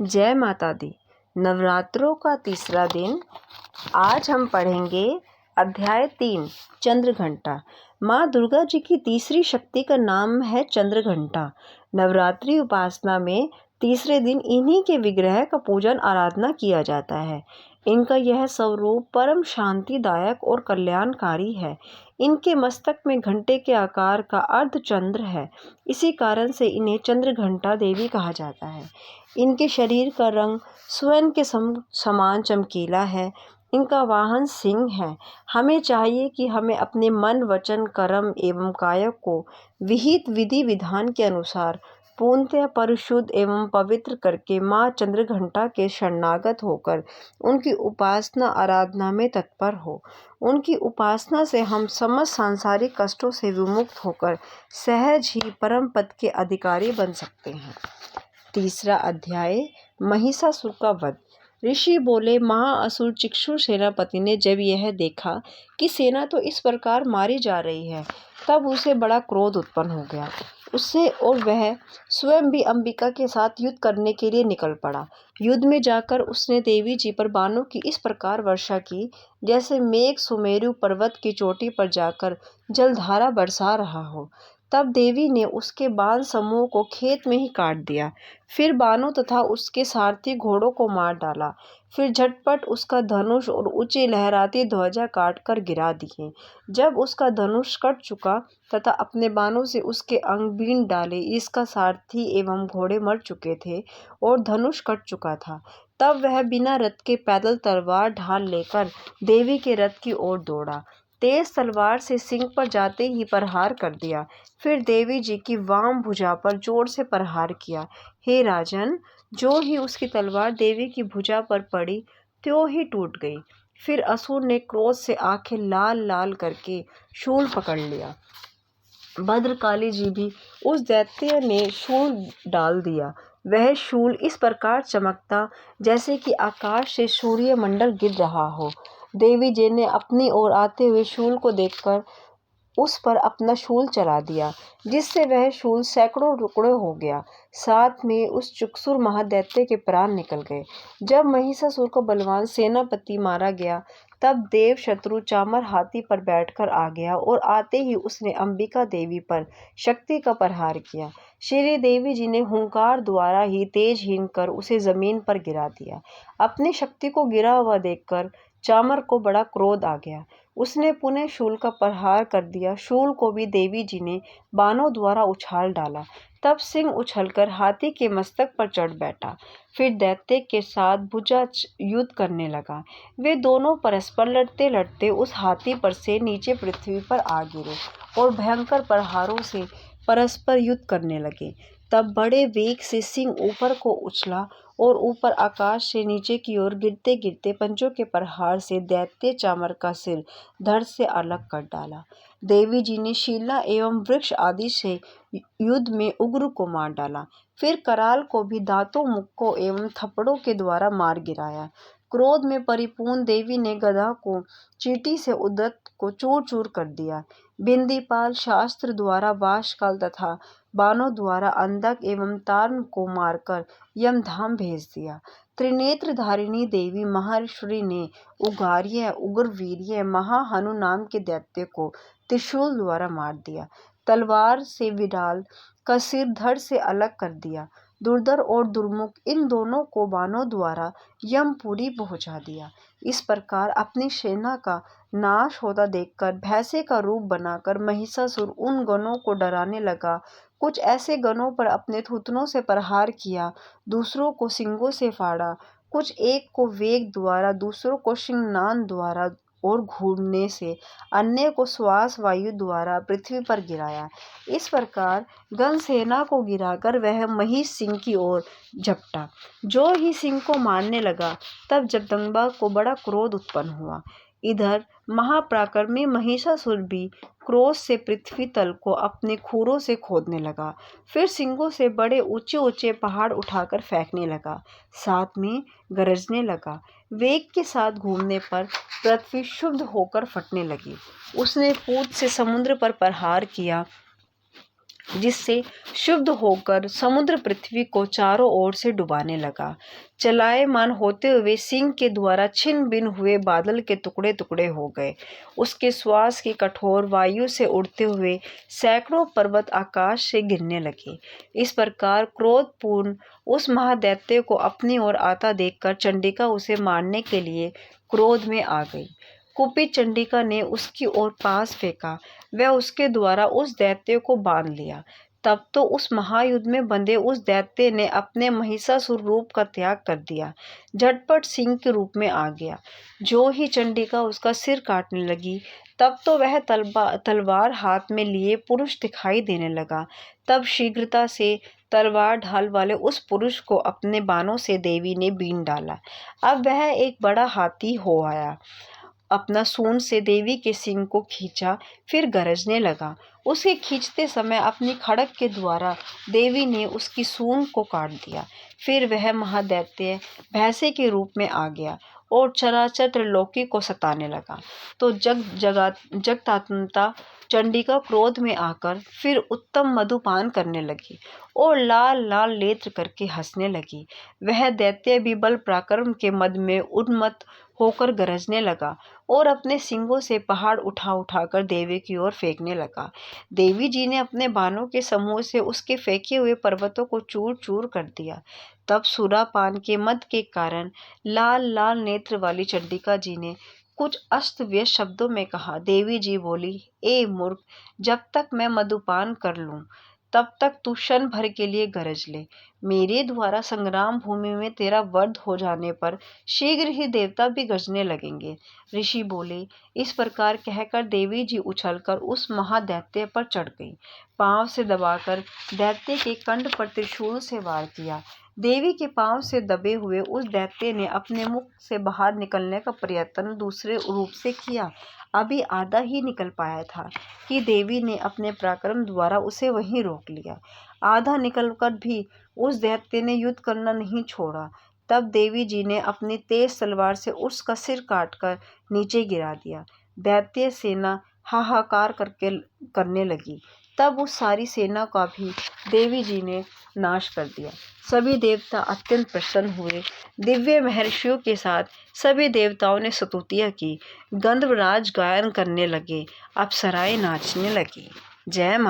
जय माता दी। नवरात्रों का तीसरा दिन। आज हम पढ़ेंगे अध्याय 3 चंद्रघंटा। माँ दुर्गा जी की तीसरी शक्ति का नाम है चंद्रघंटा। नवरात्रि उपासना में तीसरे दिन इन्हीं के विग्रह का पूजन आराधना किया जाता है। इनका यह स्वरूप परम शांतिदायक और कल्याणकारी है। इनके मस्तक में घंटे के आकार का अर्धचंद्र है। इसी कारण से इन्हें चंद्रघंटा देवी कहा जाता है। इनके शरीर का रंग स्वर्ण के समान चमकीला है। इनका वाहन सिंह है। हमें चाहिए कि हमें अपने मन, वचन, कर्म एवं काया को विहित विधि विधान के अनुसार पूर्णतः परिशुद्ध एवं पवित्र करके माँ चंद्रघंटा के शरणागत होकर उनकी उपासना आराधना में तत्पर हो। उनकी उपासना से हम समस्त सांसारिक कष्टों से विमुक्त होकर सहज ही परम पद के अधिकारी बन सकते हैं। तीसरा अध्याय महिषासुर का वध। ऋषि बोले, महाअसुर चिक्षुर सेनापति ने जब यह देखा कि सेना तो इस प्रकार मारी जा रही है, तब उसे बड़ा क्रोध उत्पन्न हो गया उससे और वह स्वयं भी अंबिका के साथ युद्ध करने के लिए निकल पड़ा। युद्ध में जाकर उसने देवी जी पर बाणों की इस प्रकार वर्षा की जैसे मेघ सुमेरु पर्वत की चोटी पर जाकर जलधारा बरसा रहा हो। तब देवी ने उसके बाण समूह को खेत में ही काट दिया। फिर बाणों तथा उसके सारथी घोड़ों को मार डाला। फिर झटपट उसका धनुष और ऊंची लहराती ध्वजा काट कर गिरा दिए। जब उसका धनुष कट चुका तथा अपने बाणों से उसके अंग बीन डाले, इसका सारथी एवं घोड़े मर चुके थे और धनुष कट चुका था, तब वह बिना रथ के पैदल तलवार ढाल लेकर देवी के रथ की ओर दौड़ा। तेज तलवार से सिंह पर जाते ही प्रहार कर दिया। फिर देवी जी की वाम भुजा पर जोर से प्रहार किया। हे राजन, जो ही उसकी तलवार देवी की भुजा पर पड़ी त्यों ही टूट गई। फिर असुर ने क्रोध से आंखें लाल लाल करके शूल पकड़ लिया। भद्रकाली जी भी उस दैत्य ने शूल डाल दिया। वह शूल इस प्रकार चमकता जैसे कि आकाश से सूर्य मंडल गिर रहा हो। देवी जी ने अपनी ओर आते हुए शूल को देखकर उस पर अपना शूल चला दिया, जिससे वह शूल सैकड़ों टुकड़े हो गया। साथ में उस चुकसुर महादैत्य के प्राण निकल गए। जब महिषासुर का बलवान सेनापति मारा गया, तब देव शत्रु चामर हाथी पर बैठकर आ गया और आते ही उसने अंबिका देवी पर शक्ति का प्रहार किया। श्री देवी जी ने हुंकार द्वारा ही तेजहीन कर उसे जमीन पर गिरा दिया। अपनी शक्ति को गिरा हुआ देखकर चामर को बड़ा क्रोध आ गया। उसने पुनः शूल का प्रहार कर दिया। शूल को भी देवी जी ने बाणों द्वारा उछाल डाला। तब सिंह उछलकर हाथी के मस्तक पर चढ़ बैठा। फिर दैत्य के साथ भुजा युद्ध करने लगा। वे दोनों परस्पर लड़ते लड़ते उस हाथी पर से नीचे पृथ्वी पर आ गिरे और भयंकर प्रहारों से परस्पर युद्ध करने लगे। तब बड़े वेग से सिंह ऊपर को उछला और ऊपर आकाश से नीचे की ओर गिरते गिरते पंचों के प्रहार से दैत्य चामर का सिर धड़ से अलग कर डाला। देवी जी ने शीला एवं वृक्ष आदि से युद्ध में उग्र को मार डाला। फिर कराल को भी दांतों, मुक्कों एवं थप्पड़ों के द्वारा मार गिराया। क्रोध में परिपूर्ण देवी ने गधा को चींटी से उद्धत को चूर चूर कर दिया। बिंदीपाल शास्त्र द्वारा बाशकाल तथा बाणों द्वारा अंधक एवं तार्ण को मारकर यमधाम भेज दिया। त्रिनेत्र धारिणी देवी महर्षि ने उगार्य उग्रवीर्य महाहनु नाम के दैत्य को त्रिशूल द्वारा मार दिया। तलवार से विडाल का सिर धड़ से अलग कर दिया। दुर्धर और दुर्मुख इन दोनों को बाणों द्वारा यमपुरी पहुंचा दिया। इस प्रकार अपनी सेना का नाश होता देखकर भैंसे का रूप बनाकर महिषासुर उन गणों को डराने लगा। कुछ ऐसे गणों पर अपने थूथनों से प्रहार किया, दूसरों को सिंगों से फाड़ा। कुछ एक को वेग द्वारा, दूसरों को सिंहनाद द्वारा और घूमने से, अन्य को श्वास वायु द्वारा पृथ्वी पर गिराया। इस प्रकार गण सेना को गिराकर वह महिष सिंह की ओर झपटा। जो ही सिंह को मारने लगा, तब जगदम्बा को बड़ा क्रोध उत्पन्न हुआ। इधर महापराक्रमी महिषासुर भी क्रोध से पृथ्वी तल को अपने खुरों से खोदने लगा। फिर सिंगों से बड़े ऊंचे ऊंचे पहाड़ उठाकर फेंकने लगा। साथ में गरजने लगा। वेग के साथ घूमने पर पृथ्वी शुद्ध होकर फटने लगी। उसने पूंछ से समुद्र पर प्रहार किया। जिससे शुद्ध होकर समुद्र पृथ्वी को चारों ओर से डुबाने लगा। चलायमान होते हुए सिंह के द्वारा छिन्न भिन्न हुए बादल के टुकड़े टुकड़े हो गए। उसके श्वास की कठोर वायु से उड़ते हुए सैकड़ों पर्वत आकाश से गिरने लगे। इस प्रकार क्रोधपूर्ण उस महादैत्य को अपनी ओर आता देखकर चंडिका उसे मारने के लिए क्रोध में आ गई। कुपित चंडिका ने उसकी ओर पास फेंका। वह उसके द्वारा उस दैत्य को बांध लिया। तब तो उस महायुद्ध में बंधे उस दैत्य ने अपने महिषासुर रूप का त्याग कर दिया, झटपट सिंह के रूप में आ गया। जो ही चंडिका उसका सिर काटने लगी, तब तो वह तलवार हाथ में लिए पुरुष दिखाई देने लगा। तब शीघ्रता से तलवार ढाल वाले उस पुरुष को अपने बाणों से देवी ने बीन डाला। अब वह एक बड़ा हाथी हो आया। अपना सूंड से देवी के सिंह को खींचा, फिर गरजने लगा। उसे खींचते समय अपनी खड़ग के द्वारा देवी ने उसकी सूंड को काट दिया। फिर वह महादैत्य भैंसे के रूप में आ गया और चराचर त्रिलोकी को सताने लगा। तो जगतात्मता चंडिका क्रोध में आकर फिर उत्तम मधुपान करने लगी और लाल लाल नेत्र करके हंसने लगी। वह दैत्य भी बल पराक्रम के मद में उन्मत्त होकर गरजने लगा और अपने सिंगों से पहाड़ उठा उठाकर देवी की ओर फेंकने लगा। देवी जी ने अपने बाणों के समूह से उसके फेंके हुए पर्वतों को चूर चूर कर दिया। तब सुरापान के मद के कारण लाल लाल नेत्र वाली चंडिका जी ने कुछ अस्त व्यस्त शब्दों में कहा। देवी जी बोली, ए मूर्ख, जब तक मैं मधुपान कर लूं तब तक तू क्षण भर के लिए गरज ले। मेरे द्वारा संग्राम भूमि में तेरा वध हो जाने पर शीघ्र ही देवता भी गरजने लगेंगे। ऋषि बोले। इस प्रकार कहकर देवी जी उछलकर उस महादैत्य पर चढ़ गई। पांव से दबाकर दैत्य के कंठ पर त्रिशूल से वार किया। देवी के पांव से दबे हुए उस दैत्य ने अपने मुख से बाहर निकलने का प्रयत्न दूसरे रूप से किया। अभी आधा ही निकल पाया था कि देवी ने अपने पराक्रम द्वारा उसे वहीं रोक लिया। आधा निकलकर भी उस दैत्य ने युद्ध करना नहीं छोड़ा। तब देवी जी ने अपनी तेज तलवार से उसका सिर काटकर नीचे गिरा दिया। दैत्य सेना हाहाकार करने लगी। तब उस सारी सेना का भी देवी जी ने नाश कर दिया। सभी देवता अत्यंत प्रसन्न हुए। दिव्य महर्षियों के साथ सभी देवताओं ने स्तुतियां की। गंधर्वराज गायन करने लगे, अप्सराएं नाचने लगी। जय माता।